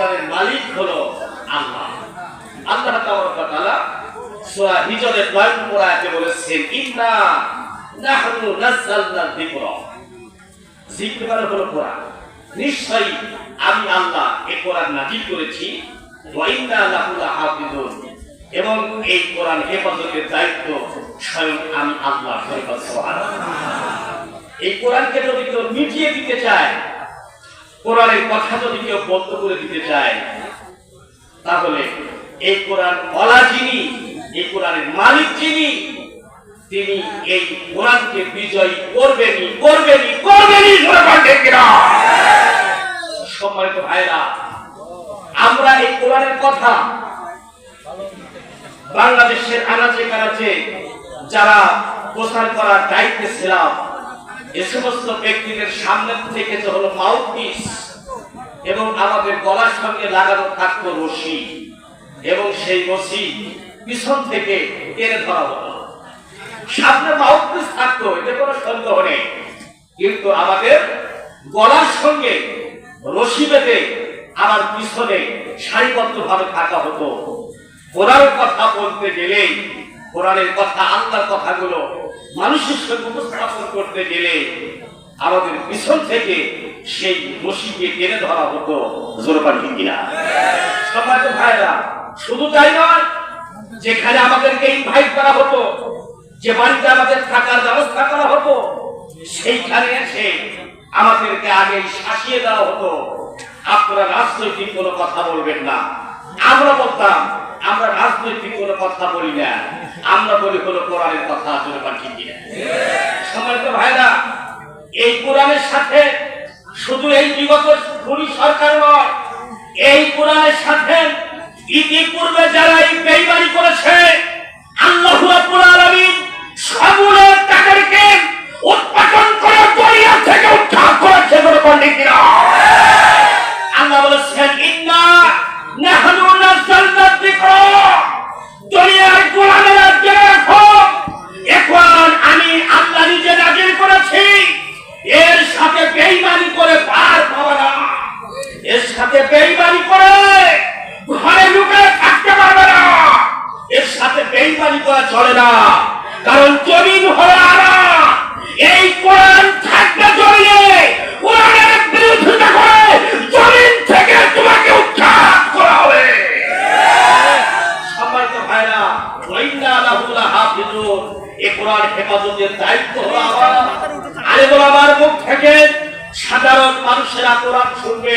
কোরআনের মালিক হলো আল্লাহ। আল্লাহ তাআলা সূরা হিজরের 9 নম্বর আয়াতে বলেছেন, ইন্না নাহনু নাযালনা যিকরা। যিকর মানে হলো কোরআন। নিশ্চয়ই আমি আল্লাহ এই কোরআন নাযিল করেছি, ওয়া ইন্না লাহু লাহাফিজুন, এবং এই কোরআন হেফাজতের দায়িত্ব স্বয়ং আমি আল্লাহ। এই কোরআনকে যদি কেউ মিটিয়ে দিতে চায়, কোরআনের কথা যদি কেউ বন্ধ করে দিতে চায়, তাহলে এই কোরআন ওয়ালা যিনি, এই কোরআনের মালিক যিনি, তিনি এই কোরআনকে বিজয়ী করবেনই। সম্মানিত ভাইরা, আমরা এই কোরআনের কথা বাংলাদেশের আনাচে কানাচে যারা প্রচার করার দায়িত্বে ছিলাম, এ সমস্ত ব্যক্তিদের সামনে থেকে যে হলো মাউথপিস, এবং আমাদের গলার সঙ্গে লাগানো থাকতো রশি, এবং সেই রশি পিছন থেকে টেনে ধরা হতো। সামনে মাউথপিস থাকতো, এতে কোনো সন্দেহ নেই, কিন্তু আমাদের গলার সঙ্গে রশি বেঁধে আমার পিছনে সারিবদ্ধভাবে থাকা হতো। কোরআনের কথা বলতে গেলেই, কোরআনের কথা, আল্লাহর কথাগুলো মানুষের সঙ্গে উপস্থাপন করতে গেলে আমাদের পিছন থেকে সেই রশিকে টেনে ধরা হতো। জোরপান ঠিক কিনা? সম্মানিত ভাইরা, শুধু তাই নয়, যেখানে আমাদেরকে ইনভাইট করা হতো, যে বাড়িতে আমাদের থাকার ব্যবস্থা করা হতো, সেইখানে এসে আমাদেরকে আগে শাসিয়ে দেওয়া হতো, আপনারা রাজনৈতিক কোনো কথা বলবেন না। আমরা বলতাম, আমরা রাজনৈতিক কোনো কথা বলি না, আমরা বলি হলো কোরআনের কথা। জোরপান ঠিক কিনা? সম্মানিত ভাইরা, এই কোরআনের সাথে শুধু এই বিগত খুনি সরকার নয়, এই কোরআনের সাথে ইতিপূর্বে যারা এই বেঈমানি করেছে, আল্লাহু রাব্বুল আলামিন সবুলের তাদেরকে উৎপাদন করে দুনিয়া থেকে উদ্ধার করেছে। আল্লাহ বলেছেন, ইন্না নাহনু নাযালনা যিকরা। দুনিয়ার গোলামেরা জেনে রাখো, এখন আমি আল্লাহ নিজে নাযিল করেছি। এর সাথে বেঈমানি করে পার পাবে না, এর সাথে বেঈমানি করে ঘরে লুকিয়ে থাকতে পারবে না, এর সাথে বেঈমানি করা চলে না। কারণ জমিন হলো আমার, এই কোরআন থাকবে জমিনে, কোরআনের বিরোধিতা করে জমিন থেকে তোমাকে উৎখাত করা হবে। সম্মানিত ভাইরা, ওয়া ইন্না লাহু লাহাফিজুন, এই কোরআন হেফাজতের দায়িত্ব হলো আমার। আলেমুল আমার মুখ থেকে সাধারণ মানুষেরা কোরআন শুনবে,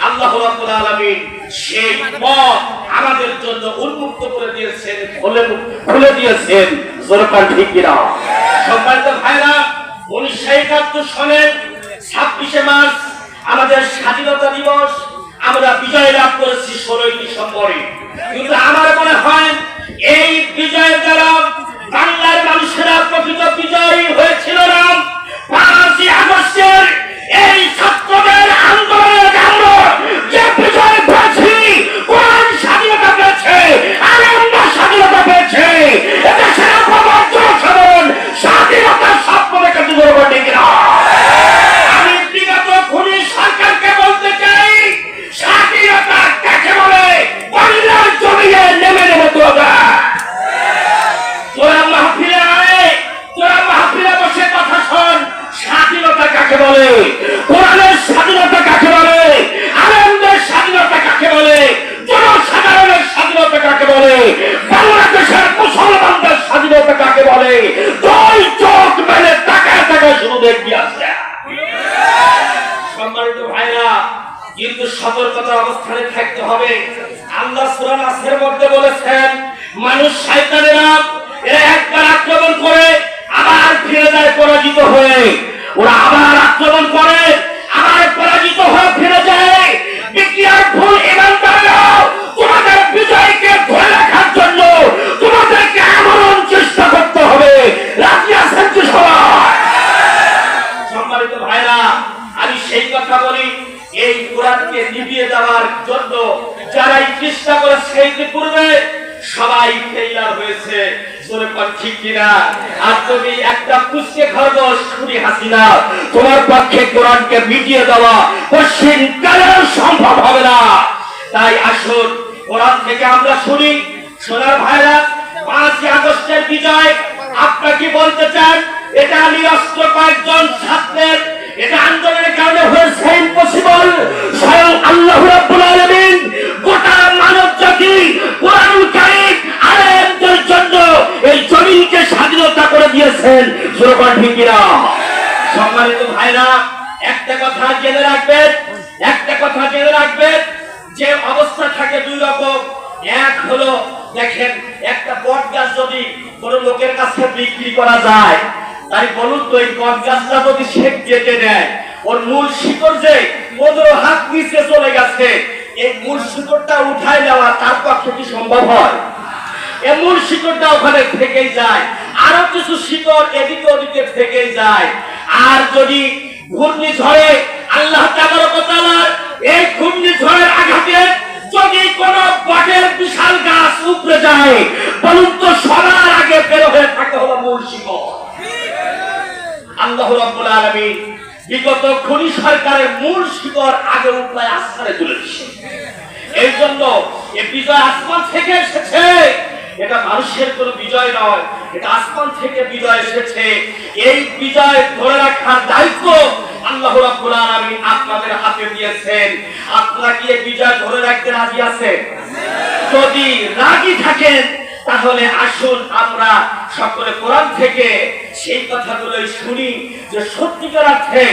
আল্লাহ রাব্বুল আলামিন সেই পথ আমাদের জন্য উন্মুক্ত করে দিয়েছেন, খুলে দিয়েছেন। জোরপান ঠিক কিনা? সম্মানিত ভাইরা, 1971 সালের 26শে মার্চ আমাদের স্বাধীনতা দিবস, আমরা বিজয় লাভ করেছি 16ই ডিসেম্বরে। কিন্তু আমার মনে হয় এই বিজয়ের দ্বারা বাংলার মানুষেরা প্রকৃত বিজয়ী হয়েছিল না। 5ই আগস্টের এই ছাত্রদের আন্দোলনের কারণে যে বিজয় পেয়েছি, কোরআন স্বাধীনতা পেয়েছে, আলেমরা স্বাধীনতা পেয়েছে, এদেশের জনসাধারণ স্বাধীনতার স্বপ্ন দেখে দুর্গ ঘটে কিনা? আমি বিগত খুনি সরকারকে বলতে চাই, স্বাধীনতা কাকে বলে? বাংলার জমিনে নেমে নেমে তোরা মাহফিলে বসে কথা শোন। স্বাধীনতা কাকে বলে? কোরআনের স্বাধীনতা কাকে বলে? আলেমদের স্বাধীনতা কাকে বলে? জনসাধারণের স্বাধীনতা কাকে বলে? বাংলাদেশের মুসলমানদের স্বাধীনতা কাকে বলে? দুই চোখ মেলে তাকায় তাকায় শুরু দেখবি আসছে। সম্মানিত ভাইরা, কিন্তু সতর্কতার অবস্থানে থাকতে হবে। আল্লাহ সূরা নাসের মধ্যে বলেছেন, মানুষ শয়তানেরা এরা একবার আক্রমণ করে আবার ফিরে যায় পরাজিত হয়ে। ওরা আবার আক্রমণ করে, আবার পরাজিত হয়ে ফিরে যায়। বিকিয়ার ভুল ইমানদাররা তোমাদের বিজয়কে ধরে রাখার জন্য তোমাদেরকে এমন চেষ্টা করতে হবে। রাজি আছেন কি সবাই? সম্মানিত ভাইরা, আমি সেই কথা বলি, এই কোরআনকে নিভিয়ে দেওয়ার জন্য যারাই চেষ্টা করেছে ইতিপূর্বে সবাই ফেইলার হয়েছে। ঠিক কিনা? আর তুমি একটা পুষ্কে খরগোশ খুনি হাসিনা, তোমার পক্ষে কোরআনকে মিটিয়ে দেওয়া পশ্চিম কালেও সম্ভব হবে না। তাই আসুন কোরআন থেকে আমরা শুনি। সোনার ভাইরা, 5ই আগস্টের বিজয় আপনারা কি বলতে চান? এটা নিরস্ত্র কয়েকজন ছাত্রের এটা আন্দোলনের কারণে হয়েছে ইম্পসিবল। স্বয়ং আল্লাহ রাব্বুল আলামিন গোটা মানব জাতি কোরআনুল কারীম আলেমদের জন্য এই জমিনকে স্বাধীনতা করে দিয়েছেন। সুরকার ঠিক কিনা? সম্মানিত ভাইরা, একটা কথা জেনে রাখবেন, যে অবস্থা থাকে দুই রকম। এক হলো, দেখেন একটা বট গাছ যদি কোনো লোকের কাছে বিক্রি করা যায়, তাই বলুন তো এই বট গাছটা যদি সে কেটে নেয়, ওর মূল শিকড় যে 15 হাত নিচে চলে গেছে, এই মূল শিকড়টা উঠায় নেওয়া তার পক্ষে কি সম্ভব হয়? এই মূল শিকড়টা ওখানে থেকেই যায়, আরো কিছু শিকড় এদিকে ওদিকে থেকেই যায়। আর যদি ঘূর্ণিঝড়ে আল্লাহ তাবারক ওয়া তাআলার এই ঘূর্ণিঝড়ের আঘাতে যদি কোন বটের বিশাল গাছ উপড়ে যায়, বলুন তো সবার আগে বের হয়ে থাকে হলো মূল শিকড়। আল্লাহ রাব্বুল আলামিন বিগত খনি সরকারের মূল শিকড় আগে উপড়ে আসমানে তুলে দিয়েছে। এই জন্য এই বিজয় আসমান থেকে এসেছে। এটা মানুষের কোন বিজয় নয়, এটা আসমান থেকে বিজয় এসেছে। এই বিজয় ধরে রাখার দায়িত্ব আল্লাহ রাব্বুল আলামিন আপনাদের হাতে দিয়েছেন। আপনারা কি এই বিজয় ধরে রাখতে রাজি আছেন? যদি রাজি থাকেন তাহলে আসুন আমরা সকলে কোরআন থেকে সেই কথাগুলোই শুনি যে সত্যিকার অর্থে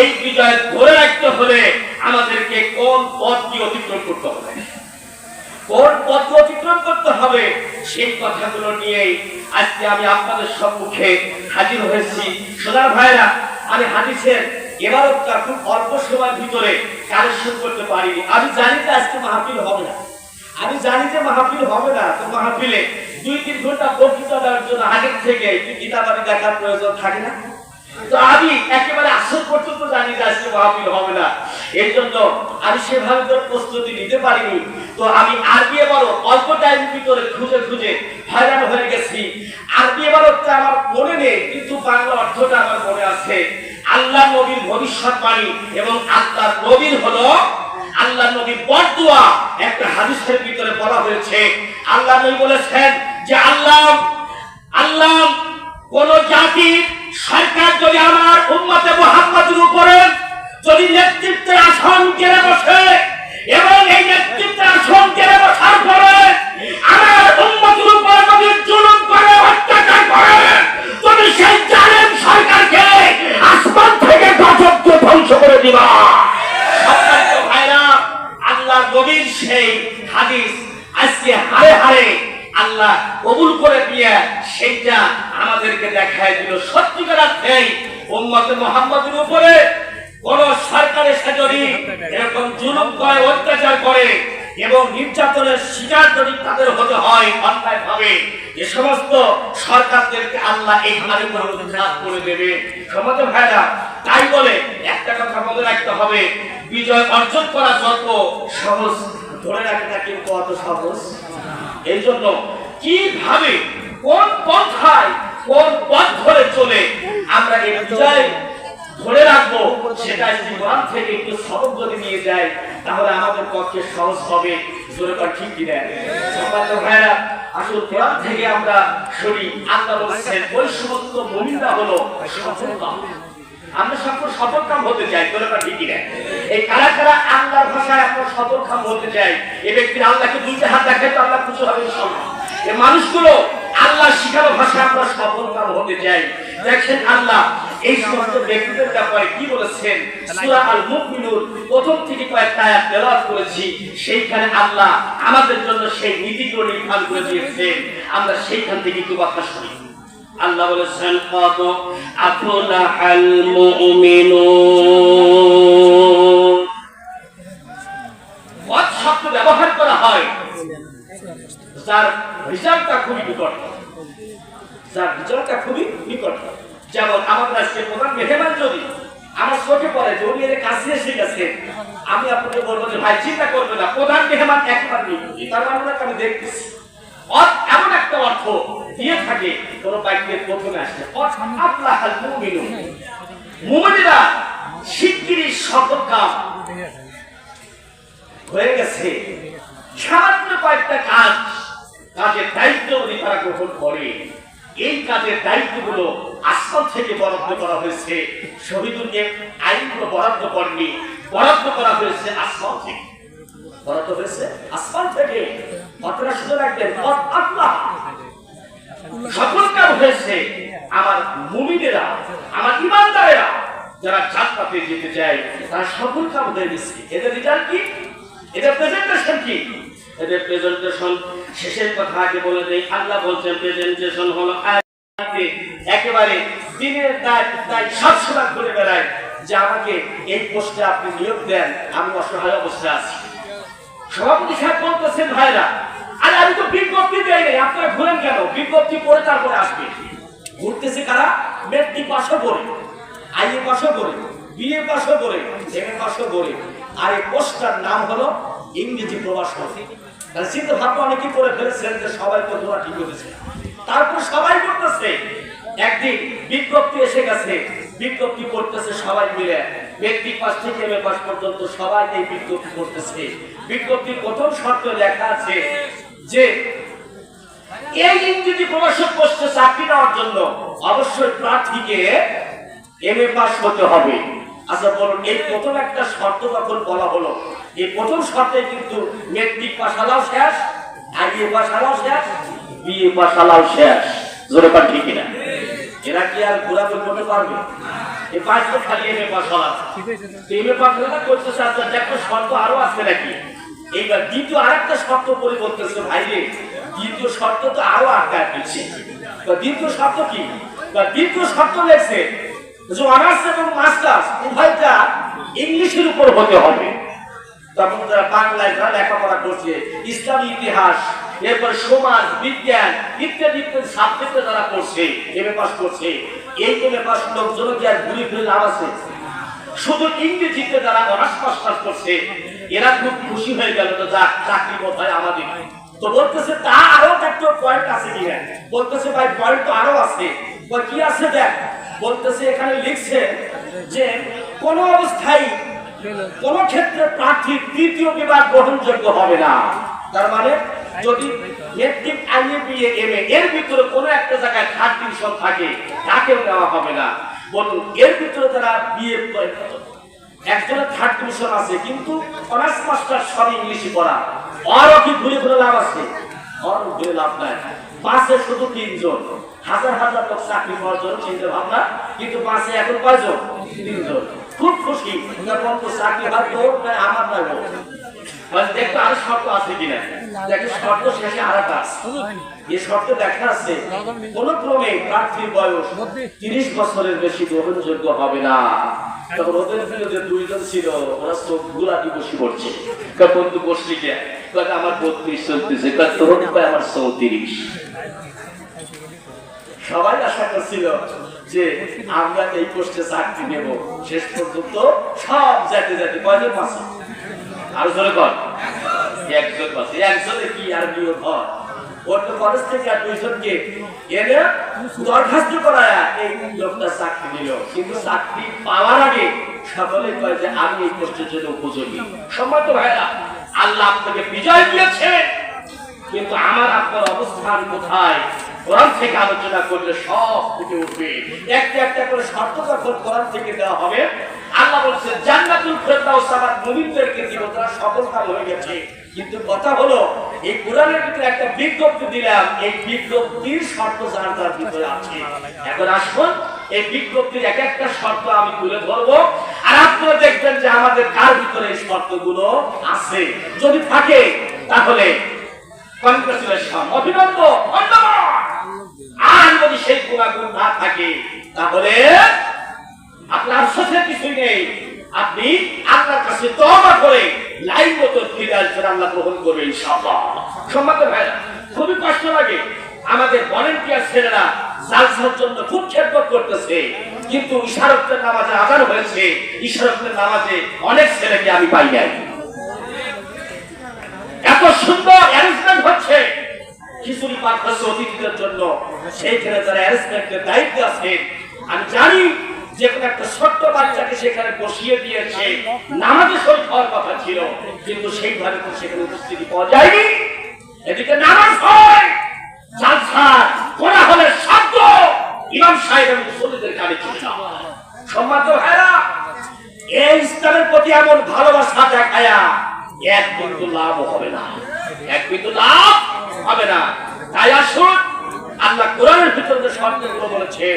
এই বিজয় ধরে রাখতে হলে আমাদেরকে কোন পথটি অতিক্রম করতে হবে, কোন পথ অতিক্রম করতে হবে, সেই কথাগুলো নিয়েই আজকে আমি আপনাদের সম্মুখে হাজির হয়েছি। সোনার ভাইরা, আমি হাদিসের ইবারতটা খুব অল্প সময়ের ভিতরে কালেকশন করতে পারিনি। আমি জানি যে আজকে মাহফিল হবে না, তো মাহফিলে 2-3 ঘন্টা বক্তৃতা দেওয়ার জন্য আগের থেকে কিতাবাদি দেখার প্রয়োজন থাকে না। তো আমি একেবারে আসর পর্যন্ত জানি যে আজকে মাহফিল হবে না, এর জন্য আমি সেভাবে তো প্রস্তুতি নিতে পারিনি। তো আমি আরবি এবারও অল্প টাইমের ভিতরে খুঁজে হয়রান হয়ে গেছি। আরবি এবারটা আমার মনে নেই, কিন্তু বাংলা অর্থটা আমার মনে আছে। আল্লাহ নবীর ভবিষ্যৎবাণী এবং আল্লাহ নবীর হলো আল্লাহ নবীর বদদুয়া একটা হাদিসের ভিতরে বলা হয়েছে। আল্লাহ নবী বলেছেন যে আল্লাহ কোন জাতি সরকার যদি আমার উম্মতে মুহাম্মাদের উপরে যদি নেতৃত্বের আসন কেড়ে বসে এবং এই নেতৃত্বের আসন কেড়ে বসার পরে আমার উম্মতের উপরে যদি জুলুম করে, অত্যাচার করে, তুমি সেই জালেম সরকারকে আসমান থেকে গজব দিয়ে ধ্বংস করে দিবা। সম্মানিত ভাইরা, আল্লাহ নবীর সেই হাদিস আজকে হারে হারে আল্লাহ কবুল করে দিয়ে সেইটা আমাদেরকে দেখায় দিল। সত্যিকার অর্থেই উম্মতে মুহাম্মাদের উপরে কোন সরকার এসে যদি এরকম জুলুম করে, অত্যাচার করে এবং নির্যাতনের শিকার যদি তাদের হতে হয় অন্যায় ভাবে, এ সমস্ত সরকারদেরকে আল্লাহ এইভাবে উদ্ধার করে দেবে। সমাজে ভাইরা, তাই বলে একটা কথা মনে রাখতে হবে, বিজয় অর্জন করা যত সহজ, ধরে রাখাটা কিন্তু অত সহজ। এই জন্য কিভাবে, কোন পন্থায়, কোন পথ ধরে চলে আমরা এই বিজয় ধরে রাখবো, সেটা কোরআন থেকে একটু সবক যদি নিয়ে যায় তাহলে আমাদের পক্ষে সহজ হবে। ঠিক কিনা? সম্মানিত ভাইরা, আসলে কোরআন থেকে আমরা শুনি আল্লাহ বলেছেন ওই সমস্ত মুমিনরা হলো সফলকাম। আমরা সফলকাম হতে চাই, ঠিক কিনা? এই কারা কারা আল্লাহর ভাষায় আমরা সফলকাম হতে চাই, এই ব্যক্তির আল্লাহকে 2টা হাত দেখায় তো আল্লাহ খুশি হবে ইনশাআল্লাহ। এই মানুষগুলো আল্লাহ শিখানো ভাষায় আমরা সফলকাম হতে চাই। দেখেন আল্লাহ এই সমস্ত ব্যক্তিদের ব্যাপারে কি বলেছেন। সূরা আল মুমিনুন প্রথম থেকে কয়েকটা আয়াত তেলাওয়াত করেছি, সেইখানে আল্লাহ আমাদের জন্য সেই নীতিগুলো নির্ধারণ করে দিয়েছেন। আমরা সেইখান থেকে একটু কথা শুনি। আল্লাহ বলেছেন কদ আফলাহাল মুমিনুন। কদ শব্দ ব্যবহার করা হয় যার রেজাল্টটা খুবই নিকট, যেমন আমার কাছে প্রধান মেহমান যদি আমার চোখে পড়ে যে উনি এর কাছে এসে গেছে, আমি আপনাকে বলবো যে ভাই চিন্তা করবে না, প্রধান মেহমান একবার নেই, তার মানে আমি দেখতেছি। এমন একটা অর্থ দিয়ে থাকে কোন বাক্যের প্রথমে আসে আফলাহাল মুমিনুন, মুমিনরা শিগগিরই সফলকাম হয়ে গেছে। সামান্য কয়েকটা কাজের দায়িত্ব যদি তারা গ্রহণ করে, এই কাজের দায়িত্বগুলো আসমান থেকে বরাদ্দ করা হয়েছে। শহীদুলকে আইনগুলো বরাদ্দ করেনি, বরাদ্দ করা হয়েছে আসমান থেকে। বরাদ্দ হয়েছে আসমান থেকে। আপনারা শুনে রাখবেন, আল্লাহ সকল কাজ হয়েছে আমার মুমিনেরা, আমার ইমানদারেরা যারা জান্নাতে যেতে চায়, তারা সকল কাজ হয়ে গেছে। এদের রেজাল্ট কি? এদের প্রেজেন্টেশন কি? এদের প্রেজেন্টেশন শেষের কথা আগে বলে দেই। আল্লাহ বলছেন প্রেজেন্টেশন হলো একেবারে দিনের দায় সবসময় ঘুরে বেড়ায় যে আমাকে এই পোস্টে আপনি নিয়োগ দেন, আমি অসহায় অবস্থায় আছি। সভাপতি সাহেব বলতেছেন, ভাইরা আরে আমি তো বিজ্ঞপ্তি দেই নাই, আপনারা ঘুরেন কেন? বিজ্ঞপ্তি পড়ে তারপরে আসবে। ঘুরতেছে কারা? মেট্রিক পাশও করে, আইএ পাশও করে, বিএ পাশও করে, এমএ পাশও করে। আর এই পোস্টটার নাম হলো ইংরেজি প্রভাষক। তাহলে চিন্তা ভাবনা অনেকে করে ফেলেছেন যে সবাই তো ধরা ঠিক হয়েছে, তারপর সবাই করতেছে। একদিন বিজ্ঞপ্তি এসে গেছে, বিজ্ঞপ্তি করতেছে সবাই মিলে, মেট্রিক পাস থেকে এমএ পাস পর্যন্ত সবাই এই বিজ্ঞপ্তি করতেছে। বিজ্ঞপ্তির প্রথম শর্ত লেখা আছে যে এই ইংরেজি প্রভাষক পোস্টে চাকরি নেওয়ার জন্য অবশ্যই প্রার্থীকে এমএ পাস হতে হবে। আচ্ছা বলুন, এই প্রথম একটা শর্ত যখন বলা হলো, এই প্রথম শর্তে কিন্তু মেট্রিক পাস আলাও শেষ, আইএ পাস আলাও শেষ, বিএ পাস আলাও শেষ। জোরে পান ঠিক না? এরা কি আর ঘোরাঘুরি করতে পারবে? এই পাস তো খালি এমএ পাস হলাম, এমএ পাস হলে করতেছে। আচ্ছা দেখো শর্ত আরো আছে নাকি? এইবার দ্বিতীয় আরেকটা শর্ত পরে বলতেছে, ভাইরে দ্বিতীয় শর্ত তো আরো আটকায় ফেলছে। দ্বিতীয় শর্ত কি? দ্বিতীয় শর্ত লেখছে যে অনার্স এবং মাস্টার্স উভয়টা ইংলিশের উপর হতে হবে। তখন যারা বাংলায় যারা লেখাপড়া করছে, ইসলামী ইতিহাস, এরপর সমাজ বিজ্ঞান ইত্যাদি ইত্যাদি সাবজেক্টে যারা পড়ছে, এমএ পাস করছে, এই এমএ পাস লোকজন কি আর ঘুরে ফিরে লাভ আছে? শুধু ইংরেজিতে যারা অনার্স মাস্টার্স করছে, এরা খুব খুশি হয়ে গেল, তো যাক চাকরি বোধহয় আমাদের। তো বলতেছে তা আরো একটা পয়েন্ট আছে কিনা? বলতেছে ভাই পয়েন্ট তো আরো আছে। কি আছে দেখ? বলতেছে এখানে লিখছে যে কোন অবস্থায় কোন ক্ষেত্রে প্রার্থীর তৃতীয় বিভাগ গ্রহণযোগ্য হবে না। তার মানে যদি মেট্রিক, আইএ, বিএ, এমএ এর ভিতরে কোনো একটা জায়গায় থার্ড ডিভিশন থাকে, তাকেও নেওয়া হবে না। বলুন এর ভিতরে যারা বিএ একজনের থার্ড ডিভিশন আছে কিন্তু অনার্স মাস্টার সব ইংলিশে পড়া, আরও কি ঘুরে ঘুরে লাভ আছে? আর ঘুরে লাভ নাই। পাশে শুধু 3 জন, হাজার হাজার লোক চাকরি পাওয়ার জন্য চিন্তা ভাবনা, কিন্তু পাশে এখন কয়জন? 3 জন। খুব খুশি, চাকরি হয়তো আমার নয়। দেখতো আরো শর্ত আছে কিনা, দেখো শর্ত শেষে আর একটা আছে। এই শর্ত দেখা আছে কোন ক্রমে প্রার্থীর বয়স 30 বছরের বেশি গ্রহণযোগ্য হবে না। তখন ওদের যে 2 জন ছিল, ওরা চোখ গুলাটি বসে পড়ছে। বন্ধু বসলি কে? আমার 32 চলতেছে, তোর আমার 34। সবাই আশা করছিল যে আমরা এই পোস্টে চাকরি নেব। শেষ পর্যন্ত সব যেতে যেতে কয়জন পাচ্ছে? আর জোরে কর, একজন পাচ্ছে। একজনে কি আর নিয়োগ হয়? ওর তো কলেজ থেকে আর 2 জনকে এনে দরখাস্ত করায় এই লোকটা চাকরি নিল। কিন্তু চাকরি পাওয়ার আগে সকলে কয় যে আমি এই পোস্টের জন্য উপযোগী। সম্মানিত ভাইরা, আল্লাহ আপনাকে বিজয় দিয়েছে, কিন্তু আমার আপনার অবস্থান কোথায়? কোরআন থেকে আলোচনা করলে সব ফুটে উঠবে। একটা একটা করে শর্ত যখন কোরআন থেকে দেওয়া হবে, আল্লাহ বলছে জান্নাতুল ফেরদাউস আমার মুমিনদেরকে দিব, তারা সফল কাম হয়ে গেছে। কিন্তু কথা হলো এই কোরআনের ভিতরে একটা বিজ্ঞপ্তি দিলাম, এই বিজ্ঞপ্তির শর্ত যার যার ভিতরে আছে। এখন আসুন এই বিজ্ঞপ্তির এক একটা শর্ত আমি তুলে ধরবো, আর আপনারা দেখবেন যে আমাদের কার ভিতরে এই শর্তগুলো আছে। যদি থাকে তাহলে কনগ্রেচুলেশন, অভিনন্দন, ধন্যবাদ। আর যদি সেই গুণাগুণ না থাকে তাহলে আপনার সাথে কিছুই নেই। আপনি আপনার কাছে তওবা করে লাইন মতো ফিরে আসবেন, আল্লাহ গ্রহণ করবে ইনশাআল্লাহ। সম্মানিত ভাইরা, খুবই কষ্ট লাগে আমাদের ভলান্টিয়ার ছেলেরা জালসার জন্য খুব খেদমত করতেছে, কিন্তু ইশারতের নামাজে আযান হয়েছে, ইশারতের নামাজে অনেক ছেলেকে আমি পাই নাই। এত সুন্দর অ্যারেঞ্জমেন্ট হচ্ছে খিচুড়ি পাঠাচ্ছে অতিথিদের জন্য, সেইখানে যারা অ্যারেঞ্জমেন্টের দায়িত্বে আছে, আমি জানি যে কোনো একটা ছোট্ট বাচ্চাকে সেখানে বসিয়ে দিয়েছে, নামাজে শরীক হওয়ার কথা ছিল, কিন্তু সেইভাবে তো সেখানে উপস্থিতি পাওয়া যায়নি। এদিকে নামাজ হয়, জালসা কোলাহলের শব্দ ইমাম সাহেব এবং মুসল্লিদের কানে চলে যায়। সম্মানিত ভাইরা, এই ইসলামের প্রতি এমন ভালোবাসা দেখায়া এক বিন্দু লাভ হবে না, এক বিন্দু লাভ হবে না। তাই আসুন, আল্লাহ কোরআনের ভিতরে শর্তগুলো বলেছে।